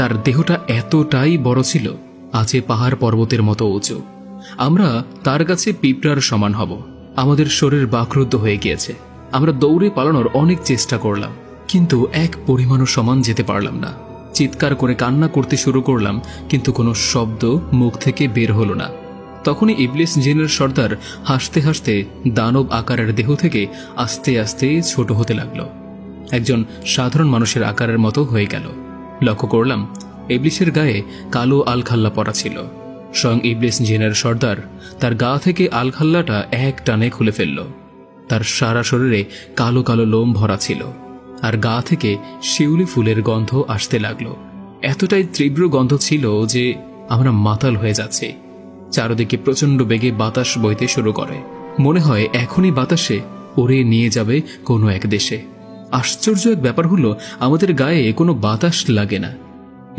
তার দেহটা এতটাই বড় ছিল, আছে পাহাড় পর্বতের মতো উঁচু। আমরা তার কাছে পিঁপড়ার সমান হব। আমাদের শরীর বাকরুদ্ধ হয়ে গিয়েছে। আমরা দৌড়ে পালানোর অনেক চেষ্টা করলাম, কিন্তু এক পরিমাণও সমান যেতে পারলাম না। চিৎকার করে কান্না করতে শুরু করলাম, কিন্তু কোনো শব্দ মুখ থেকে বের হলো না। তখনই ইবলিস জিনের সর্দার হাসতে হাসতে দানব আকারের দেহ থেকে আস্তে আস্তে ছোট হতে লাগলো, একজন সাধারণ মানুষের আকারের মতো হয়ে গেল। লক্ষ্য করলাম ইবলিসের গায়ে কালো আলখাল্লা পরা ছিল। স্বয়ং ইবলিস জিনের সর্দার তার গা থেকে আলখাল্লাটা এক টানে খুলে ফেলল। তার সারা শরীরে কালো কালো লোম ভরা ছিল, আর গা থেকে শিউলি ফুলের গন্ধ আসতে লাগলো। এতটাই তীব্র গন্ধ ছিল যে আমরা মাতাল হয়ে যাচ্ছি। চারদিকে প্রচণ্ড বেগে বাতাস বইতে শুরু করে। মনে হয় এখনই বাতাসে উড়ে নিয়ে যাবে কোনো এক দেশে। আশ্চর্য এক ব্যাপার হলো, আমাদের গায়ে কোনো বাতাস লাগে না।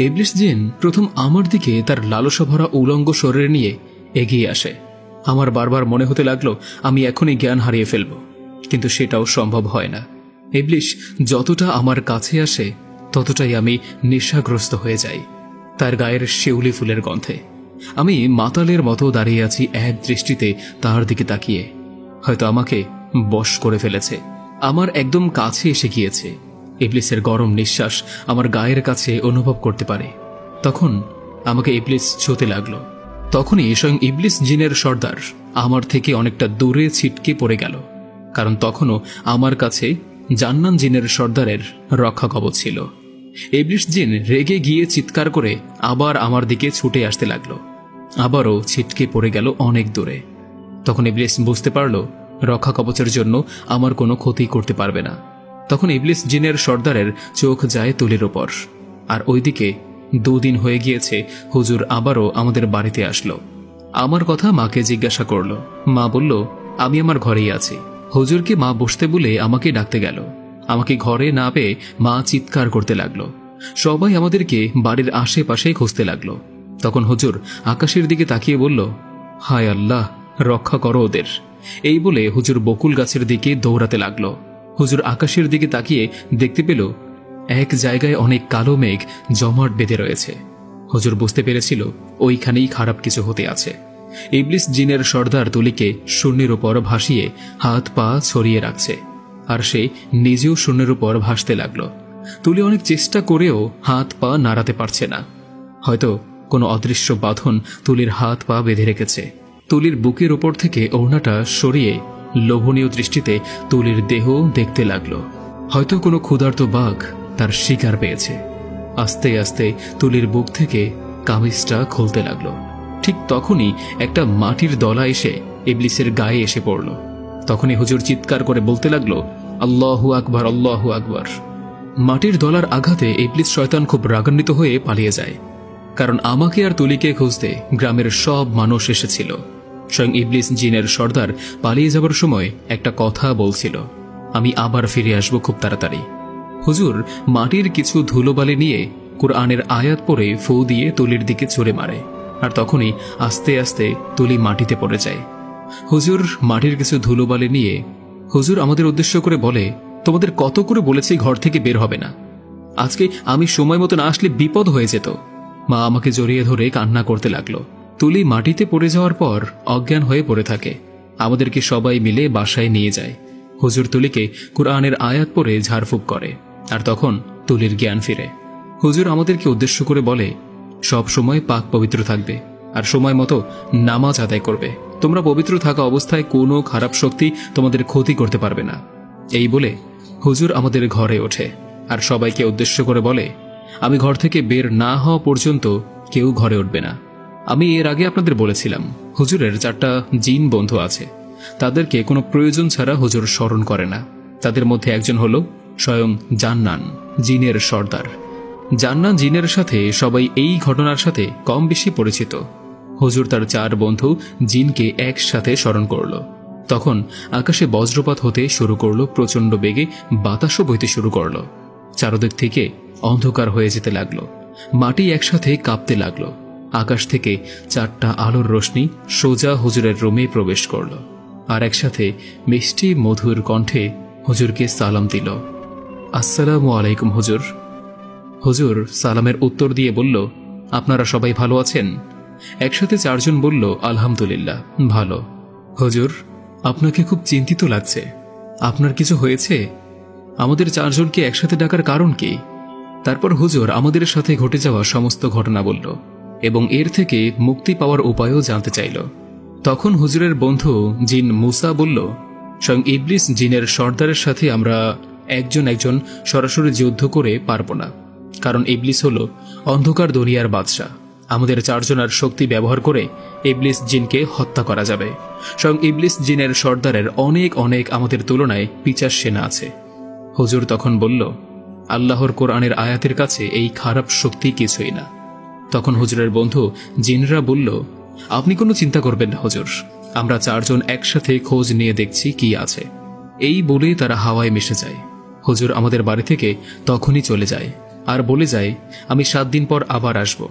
ইবলিস জিন প্রথম আমার দিকে তার লালসা ভরা উলঙ্গ শরীর নিয়ে এগিয়ে আসে। আমার বারবার মনে হতে লাগলো আমি এখনই জ্ঞান হারিয়ে ফেলব, কিন্তু সেটাও সম্ভব হয় না। ইবলিস যতটা আমার কাছে আসে ততটাই আমি নেশাগ্রস্ত হয়ে যাই তার গায়ের শিউলি ফুলের গন্ধে। আমি মাতালের মতো দাঁড়িয়ে আছি এক দৃষ্টিতে তার দিকে তাকিয়ে। হয়তো আমাকে বশ করে ফেলেছে, আমার একদম কাছে এসে গিয়েছে। ইবলিসের গরম নিঃশ্বাস আমার গায়ের কাছে অনুভব করতে পারে। তখন আমাকে ইবলিস ছুঁতে লাগলো। তখনই স্বয়ং ইবলিস জিনের সর্দার আমার থেকে অনেকটা দূরে ছিটকে পড়ে গেল, কারণ তখনও আমার কাছে জান্নান জিনের সর্দারের রক্ষা কবচ ছিল। ইবলিস জিন রেগে গিয়ে চিৎকার করে আবার আমার দিকে ছুটে আসতে লাগলো, আবারও ছিটকে পড়ে গেল অনেক দূরে। তখন ইবলিস বুঝতে পারল রক্ষা কবচের জন্য আমার কোনো ক্ষতি করতে পারবে না। তখন ইবলিস জিনের সর্দারের চোখ যায় তুলির ওপর, আর ওইদিকে 2 দিন হয়ে গিয়েছে হুজুর আবারও আমাদের বাড়িতে আসলো। আমার কথা মাকে জিজ্ঞাসা করলো। মা বলল আমি আমার ঘরেই আছি। হুজুরকে মা বসতে বলে আমাকে ডাকতে গেল। আমাকে ঘরে না পেয়ে মা চিৎকার করতে লাগলো। সবাই আমাদেরকে বাড়ির আশেপাশে খুঁজতে লাগলো। তখন হুজুর আকাশের দিকে তাকিয়ে বলল, হায় আল্লাহ, রক্ষা করো ওদের। এই বলে হুজুর বকুল গাছের দিকে দৌড়াতে লাগলো। হুজুর আকাশের দিকে তাকিয়ে দেখতে পেল এক জায়গায় অনেক কালো মেঘ জমাট বেঁধে রয়েছে। হুজুর বুঝতে পেরেছিল ওইখানেই খারাপ কিছু হতে আছে। ইবলিস জিনের সর্দার তুলিকে শূন্যের উপর ভাসিয়ে হাত পা ছড়িয়ে রাখছে, আর সে নিজেও শূন্যের উপর ভাসতে লাগলো। তুলি অনেক চেষ্টা করেও হাত পা নাড়াতে পারছে না। হয়তো কোনো অদৃশ্য বাঁধন তুলির হাত পা বেঁধে রেখেছে। তুলির বুকের ওপর থেকে ওড়নাটা সরিয়ে লোভনীয় দৃষ্টিতে তুলির দেহ দেখতে লাগলো। হয়তো কোনো ক্ষুধার্ত বাঘ তার শিকার পেয়েছে। আস্তে আস্তে তুলির বুক থেকে কামিজটা খুলতে লাগলো। ঠিক তখনই একটা মাটির দলা এসে ইবলিসের গায়ে এসে পড়ল। তখনই হুজুর চিৎকার করে বলতে লাগলো, আল্লাহু আকবার, আল্লাহু আকবার। মাটির দলার আঘাতে ইবলিস শয়তান খুব রাগান্বিত হয়ে পালিয়ে যায়, কারণ আমাকে আর তুলিকে খুঁজতে গ্রামের সব মানুষ এসেছিল। স্বয়ং ইবলিস জিনের সর্দার পালিয়ে যাবার সময় একটা কথা বলছিল, আমি আবার ফিরে আসবো খুব তাড়াতাড়ি। হুজুর মাটির কিছু ধুলোবালি নিয়ে কুরআনের আয়াত পড়ে ফু দিয়ে তুলির দিকে ছুঁড়ে মারে, আর তখনই আস্তে আস্তে তুলি মাটিতে পড়ে যায়। হুজুর মাটির কিছু ধুলোবালি নিয়ে হুজুর আমাদের উদ্দেশ্য করে বলে, তোমাদের কত করে বলেছি ঘর থেকে বের হবে না, আজকে আমি সময় মতো না আসলে বিপদ হয়ে যেত। মা আমাকে জড়িয়ে ধরে কান্না করতে লাগলো। তুলি মাটিতে পড়ে যাওয়ার পর অজ্ঞান হয়ে পড়ে থাকে। আমাদেরকে সবাই মিলে বাসায় নিয়ে যায়। হুজুর তুলিকে কুরআনের আয়াত পড়ে ঝাড়ফুঁক করে, আর তখন তুলির জ্ঞান ফিরে। হুজুর আমাদেরকে উদ্দেশ্য করে বলে, সব সময় পাক পবিত্র থাকবে আর সময় মতো নামাজ আদায় করবে। তোমরা পবিত্র থাকা অবস্থায় কোনো খারাপ শক্তি তোমাদের ক্ষতি করতে পারবে না। এই বলে হুজুর আমাদের ঘরে ওঠে আর সবাইকে উদ্দেশ্য করে বলে, আমি ঘর থেকে বের না হওয়া পর্যন্ত কেউ ঘরে উঠবে না। আমি এর আগে আপনাদের বলেছিলাম হুজুরের 4টা জিন বন্ধু আছে, তাদেরকে কোনো প্রয়োজন ছাড়া হুজুর স্মরণ করে না। তাদের মধ্যে একজন হলো স্বয়ং জান্নান জিনের সর্দার। জান্নান জিনের সাথে সবাই এই ঘটনার সাথে কম বেশি পরিচিত। হুজুর তার 4 বন্ধু জিনকে একসাথে স্মরণ করল। তখন আকাশে বজ্রপাত হতে শুরু করলো, প্রচণ্ড বেগে বাতাসও বইতে শুরু করলো। চারদিক থেকে অন্ধকার হয়ে যেতে লাগলো, মাটি একসাথে কাঁপতে লাগলো। আকাশ থেকে 4টা আলোর রোশনি সোজা হুজুরের রুমে প্রবেশ করল, আর একসাথে মিষ্টি মধুর কণ্ঠে হুজুরকে সালাম দিল, আসসালামু আলাইকুম হুজুর। হুজুর সালামের উত্তর দিয়ে বলল, আপনারা সবাই ভালো আছেন? একসাথে চারজন বলল, আলহামদুলিল্লাহ ভালো। হুজুর, আপনাকে খুব চিন্তিত লাগছে, আপনার কিছু হয়েছে? আমাদের চারজনকে একসাথে ডাকার কারণ কি? তারপর হুজুর আমাদের সাথে ঘটে যাওয়া সমস্ত ঘটনা বলল এবং এর থেকে মুক্তি পাওয়ার উপায়ও জানতে চাইল। তখন হুজুরের বন্ধু জিন মুসা বলল, স্বয়ং ইবলিস জিনের সর্দারের সাথে আমরা একজন সরাসরি যুদ্ধ করে পারব না, কারণ ইবলিস হল অন্ধকার দুনিয়ার বাদশা। আমাদের চারজনের শক্তি ব্যবহার করে ইবলিস জিনকে হত্যা করা যাবে। স্বয়ং ইবলিস জিনের সর্দারের অনেক অনেক আমাদের তুলনায় পিচাস সেনা আছে। হুজুর তখন বলল, আল্লাহর কোরআনের আয়াতের কাছে এই খারাপ শক্তি কিছুই না। তখন হুজুরের বন্ধু জিনরা বলল, আপনি কোনো চিন্তা করবেন না হুজুর, আমরা চারজন একসাথে খোঁজ নিয়ে দেখছি কি আছে। এই বলে তারা হাওয়ায় মিশে যায়। হুজুর আমাদের বাড়ি থেকে তখনই চলে যায় আর বলে যায়, আমি 7 দিন পর আবার আসব।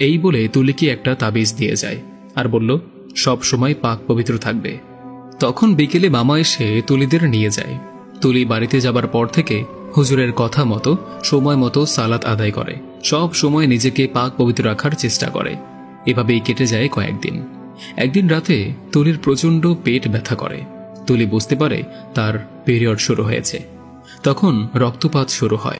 এই বলে তুলিকে একটা তাবিজ দিয়ে যায় আর বলল, সব সময় পাক পবিত্র থাকবে। তখন বিকেলে মামা এসে তুলিদের নিয়ে যায়। তুলি বাড়িতে যাবার পর থেকে হুজুরের কথা মতো সময় মতো সালাত আদায় করে, সব সময় নিজেকে পাক পবিত্র রাখার চেষ্টা করে। এভাবেই কেটে যায় কয়েকদিন। একদিন রাতে তুলির প্রচণ্ড পেট ব্যথা করে। তুলি বুঝতে পারে তার পিরিয়ড শুরু হয়েছে। তখন রক্তপাত শুরু হয়।